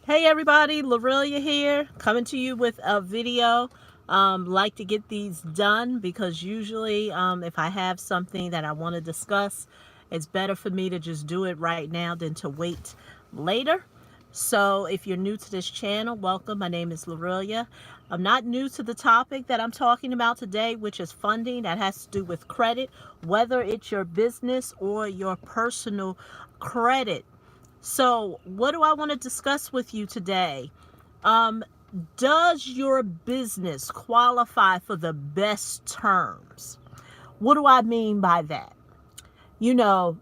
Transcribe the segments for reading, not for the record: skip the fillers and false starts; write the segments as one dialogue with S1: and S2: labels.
S1: Hey everybody, Lorelia here, coming to you with a video. Like to get these done because usually if I have something that I want to discuss, it's better for me to just do it right now than to wait later. So if you're new to this channel, welcome. My name is Lorelia. I'm not new to the topic that I'm talking about today, which is funding that has to do with credit, whether it's your business or your personal credit. So, what do I want to discuss with you today? Um, does your business qualify for the best terms? What do I mean by that? You know,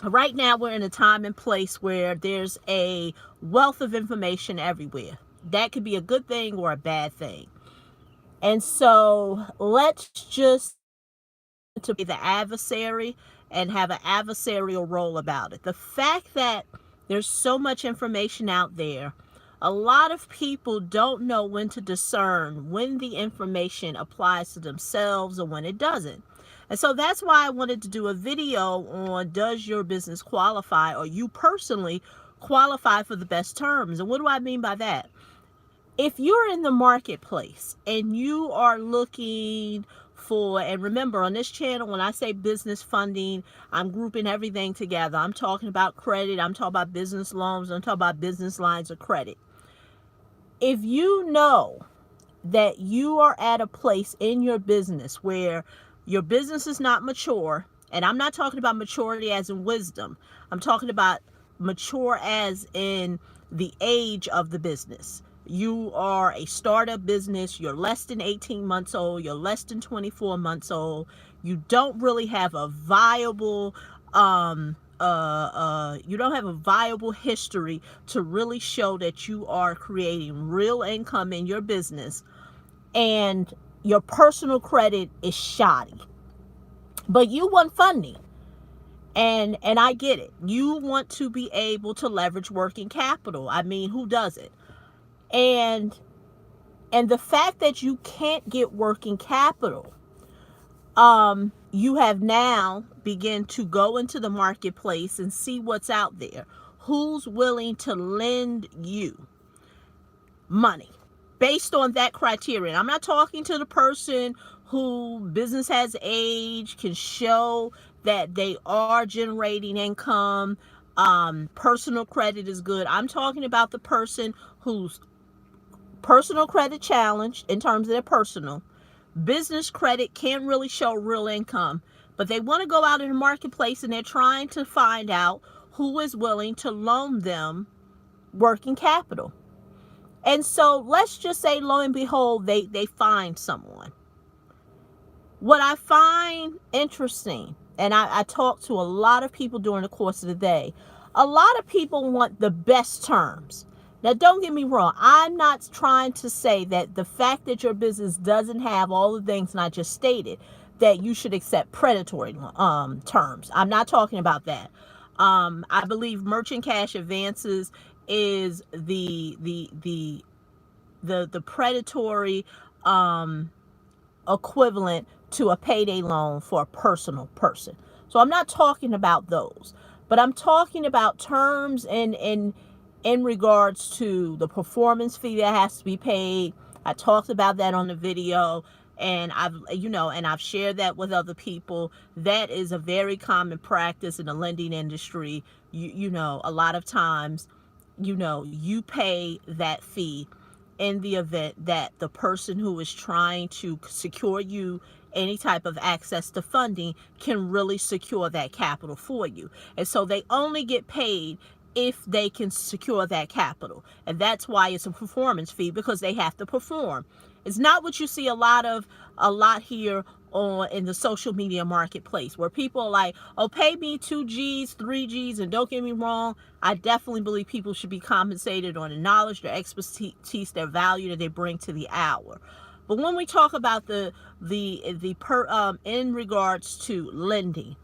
S1: right now we're in a time and place where there's a wealth of information everywhere. That could be a good thing or a bad thing. And so, let's just to be the adversary and have an adversarial role about it. The fact that there's so much information out there, a lot of people don't know when to discern when the information applies to themselves or when it doesn't. And so that's why I wanted to do a video on, does your business qualify, or you personally qualify for the best terms? And what do I mean by that? If you're in the marketplace and you are looking for, and remember on this channel, when I say business funding, I'm grouping everything together. I'm talking about credit, I'm talking about business loans, I'm talking about business lines of credit. If you know that you are at a place in your business where your business is not mature, and I'm not talking about maturity as in wisdom, I'm talking about mature as in the age of the business. You are a startup business, you're less than 18 months old, you're less than 24 months old, you don't really have a viable you don't have a viable history to really show that you are creating real income in your business, and your personal credit is shoddy, but you want funding. And I get it. You want to be able to leverage working capital. I mean, who does it? And the fact that you can't get working capital, you have now begin to go into the marketplace and see what's out there. Who's willing to lend you money based on that criterion? I'm not talking to the person who business has age, can show that they are generating income, personal credit is good. I'm talking about the person whose personal credit challenged in terms of their personal business credit can't really show real income, but they want to go out in the marketplace and they're trying to find out who is willing to loan them working capital. And so let's just say, lo and behold, they find someone. What I find interesting, and I talk to a lot of people during the course of the day, a lot of people want the best terms. Now, don't get me wrong. I'm not trying to say that the fact that your business doesn't have all the things I just stated, that you should accept predatory terms. I'm not talking about that. I believe merchant cash advances is the predatory equivalent to a payday loan for a personal person. So I'm not talking about those, but I'm talking about terms in regards to the performance fee that has to be paid. I talked about that on the video, and I've shared that with other people. That is a very common practice in the lending industry. A lot of times, you pay that fee in the event that the person who is trying to secure you any type of access to funding can really secure that capital for you. And so they only get paid if they can secure that capital. And that's why it's a performance fee, because they have to perform. It's not what you see a lot here on in the social media marketplace, where people are like, oh, pay me 2 G's, 3 G's. And don't get me wrong, I definitely believe people should be compensated on the knowledge, their expertise, their value that they bring to the hour. But when we talk about in regards to lending,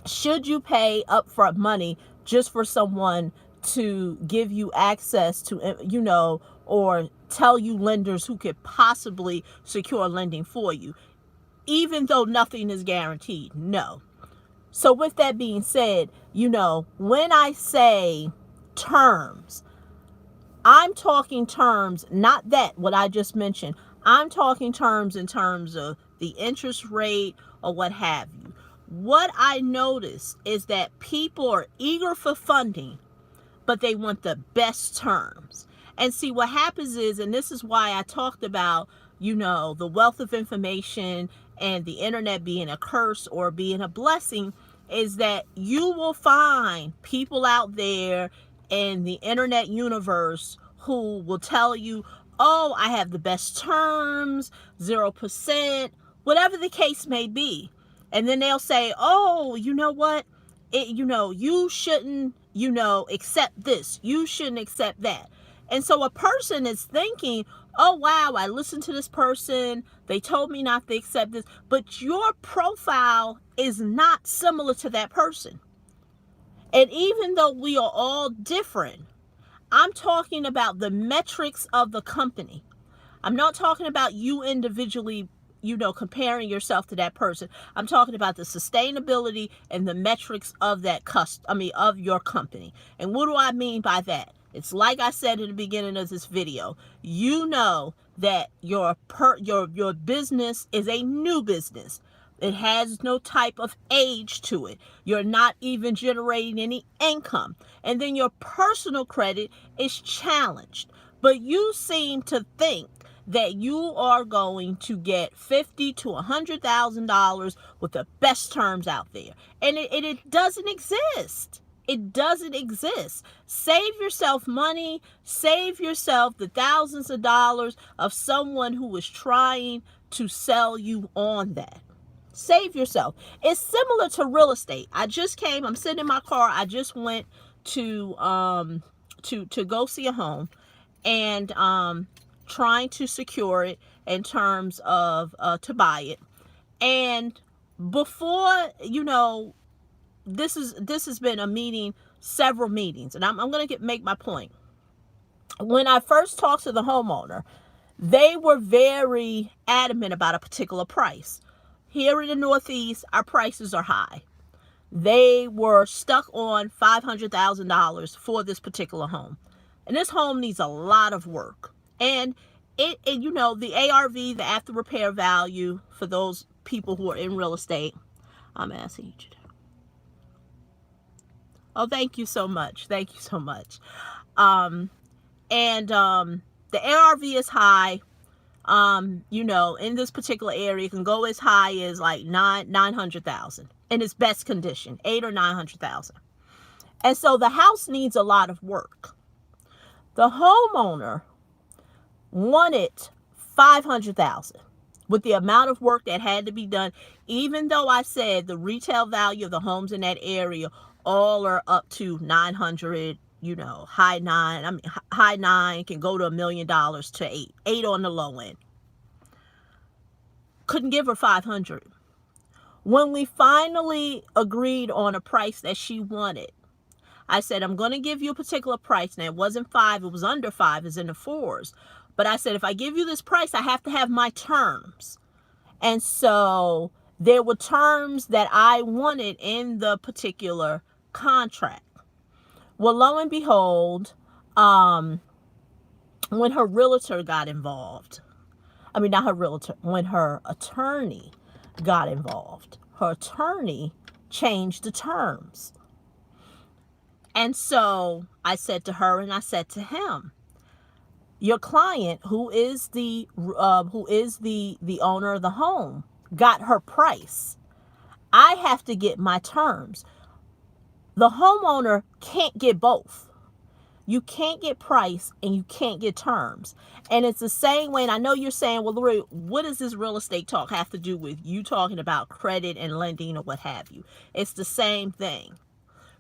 S1: should you pay upfront money just for someone to give you access to, or tell you lenders who could possibly secure lending for you, even though nothing is guaranteed? No. So with that being said, when I say terms. I'm talking terms, not that, what I just mentioned. I'm talking terms in terms of the interest rate or what have you. What I notice is that people are eager for funding, but they want the best terms. And see, what happens is, and this is why I talked about, the wealth of information and the internet being a curse or being a blessing, is that you will find people out there in the internet universe who will tell you, oh, I have the best terms, 0%, whatever the case may be. And then they'll say, oh, you know what? You shouldn't, accept this. You shouldn't accept that. And so a person is thinking, oh, wow, I listened to this person. They told me not to accept this. But your profile is not similar to that person. And even though we are all different, I'm talking about the metrics of the company. I'm not talking about you individually, comparing yourself to that person. I'm talking about the sustainability and the metrics of of your company. And what do I mean by that? It's like I said in the beginning of this video. You know that your business is a new business. It has no type of age to it. You're not even generating any income. And then your personal credit is challenged. But you seem to think that you are going to get $50,000 to $100,000 with the best terms out there. And it doesn't exist. It doesn't exist. Save yourself money. Save yourself the thousands of dollars of someone who is trying to sell you on that. Save yourself. It's similar to real estate. I'm sitting in my car. I just went to go see a home and trying to secure it in terms of to buy it. And before, this has been several meetings, and I'm going to make my point. When I first talked to the homeowner, they were very adamant about a particular price. Here in the Northeast, our prices are high. They were stuck on $500,000 for this particular home. And this home needs a lot of work. And the ARV, the after repair value, for those people who are in real estate, I'm asking you to. Oh, thank you so much. Thank you so much. The ARV is high. In this particular area, it can go as high as like 900,000 in its best condition, 800,000 or 900,000. And so the house needs a lot of work. The homeowner wanted 500,000 with the amount of work that had to be done. Even though I said the retail value of the homes in that area all are up to 900, high nine, can go to $1 million to eight on the low end. Couldn't give her 500. When we finally agreed on a price that she wanted, I said, I'm going to give you a particular price. Now, it wasn't 5, it was under 5, it's in the 4s. But I said, if I give you this price, I have to have my terms. And so there were terms that I wanted in the particular contract. Well, lo and behold, when her realtor got involved, not her realtor, when her attorney got involved, her attorney changed the terms. And so I said to her and I said to him, your client, who is the owner of the home, got her price. I have to get my terms. The homeowner can't get both. You can't get price and you can't get terms. And it's the same way. And I know you're saying, well, Lori, what does this real estate talk have to do with you talking about credit and lending or what have you? It's the same thing.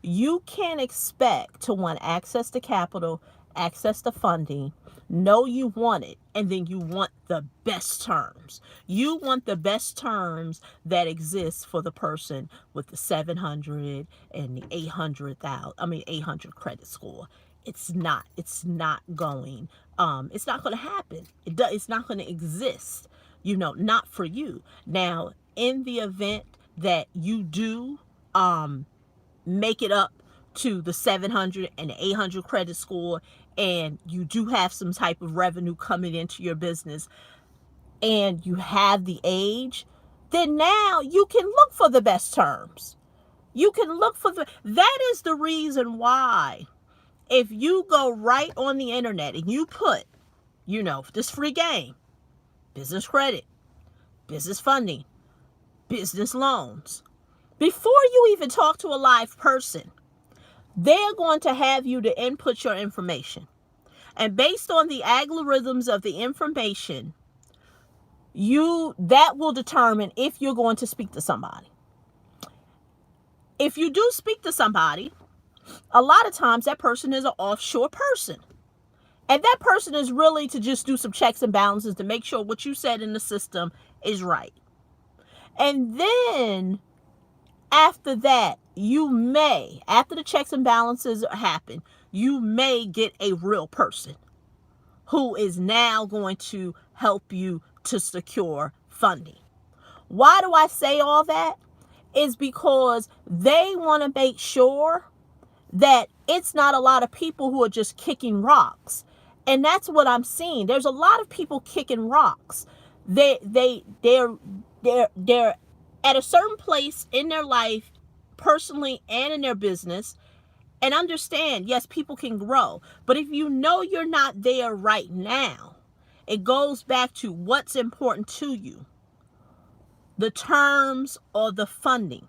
S1: You can't expect to want access to capital, access to funding, know you want it, and then you want the best terms. You want the best terms that exist for the person with the 700 and the 800 credit score. It's not going to happen. It's not going to exist, not for you. Now, in the event that you do make it up to the 700 and the 800 credit score, and you do have some type of revenue coming into your business, and you have the age, then now you can look for the best terms. You can look for that is the reason why, if you go right on the internet and you put, this free game, business credit, business funding, business loans, before you even talk to a live person, they're going to have you to input your information. And based on the algorithms of the information, that will determine if you're going to speak to somebody. If you do speak to somebody, a lot of times that person is an offshore person. And that person is really to just do some checks and balances to make sure what you said in the system is right. And then after that, after the checks and balances happen, you may get a real person who is now going to help you to secure funding. Why do I say all that? Is because they want to make sure that it's not a lot of people who are just kicking rocks. And that's what I'm seeing. There's a lot of people kicking rocks. They're at a certain place in their life, personally and in their business. And understand, yes, people can grow. But if you know you're not there right now, it goes back to what's important to you. The terms or the funding.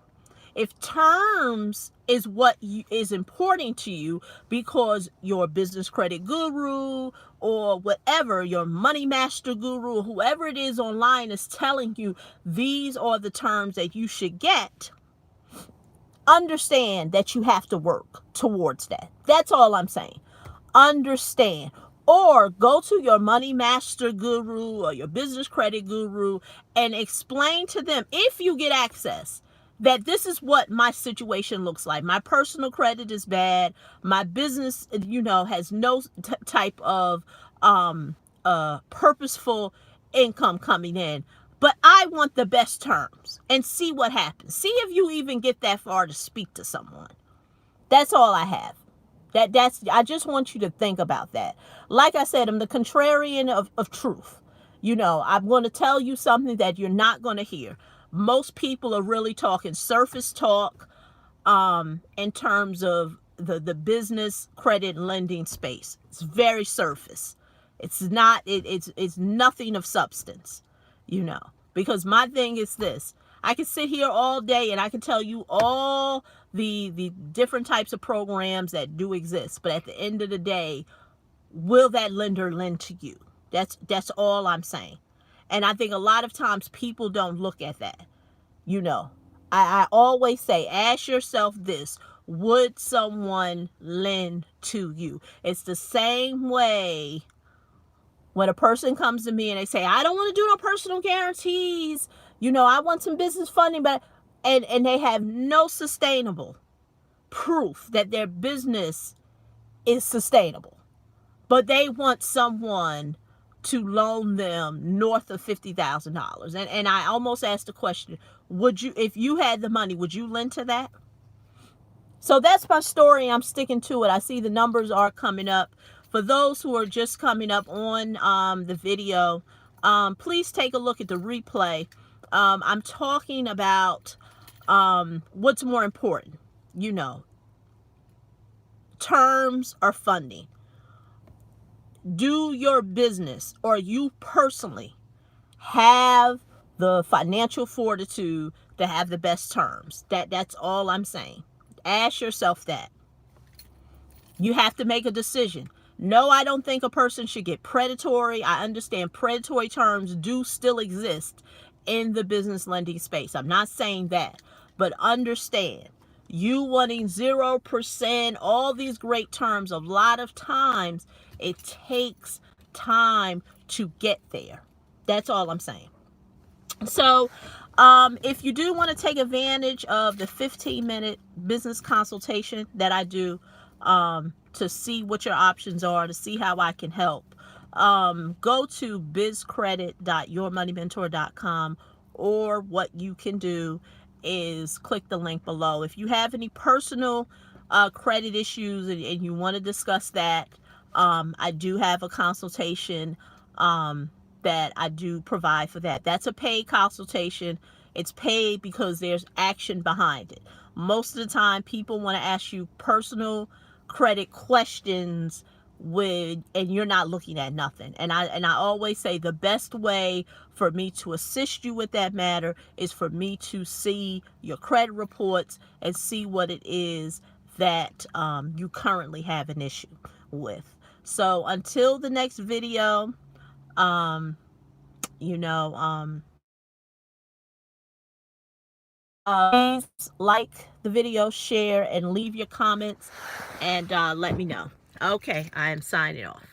S1: If terms is what is important to you because your business credit guru or whatever, your money master guru, whoever it is online is telling you these are the terms that you should get, understand that you have to work towards that. That's all I'm saying. Understand. Or go to your money master guru or your business credit guru and explain to them, if you get access, that this is what my situation looks like. My personal credit is bad. My business, has no type of purposeful income coming in. But I want the best terms, and see what happens. See if you even get that far to speak to someone. That's all I have. I just want you to think about that. Like I said, I'm the contrarian of truth. I'm going to tell you something that you're not going to hear. Most people are really talking surface talk in terms of the business credit lending space. It's very surface. It's not, it's nothing of substance, because my thing is this. I can sit here all day and I can tell you all the different types of programs that do exist. But at the end of the day, will that lender lend to you? That's all I'm saying. And I think a lot of times people don't look at that. I always say, ask yourself this: would someone lend to you? It's the same way when a person comes to me and they say, I don't want to do no personal guarantees. I want some business funding, but and they have no sustainable proof that their business is sustainable. But they want someone to loan them north of $50,000. And I almost asked the question, would you, if you had the money, would you lend to that? So that's my story. I'm sticking to it. I see the numbers are coming up. For those who are just coming up on the video, please take a look at the replay. I'm talking about what's more important, terms or funding. Do your business or you personally have the financial fortitude to have the best terms? That's all I'm saying. Ask yourself that. You have to make a decision. No, I don't think a person should get predatory. I understand predatory terms do still exist in the business lending space. I'm not saying that, but understand, you wanting 0%, all these great terms, a lot of times it takes time to get there. That's all I'm saying. So if you do want to take advantage of the 15-minute business consultation that I do, to see what your options are, to see how I can help, go to bizcredit.yourmoneymentor.com, or what you can do is click the link below. If you have any personal credit issues and you want to discuss that, I do have a consultation that I do provide for that. That's a paid consultation. It's paid because there's action behind it. Most of the time, people want to ask you personal credit questions and you're not looking at nothing. And I always say the best way for me to assist you with that matter is for me to see your credit reports and see what it is that you currently have an issue with. So until the next video, um, you know, please like the video, share, and leave your comments, and let me know. Okay, I am signing off.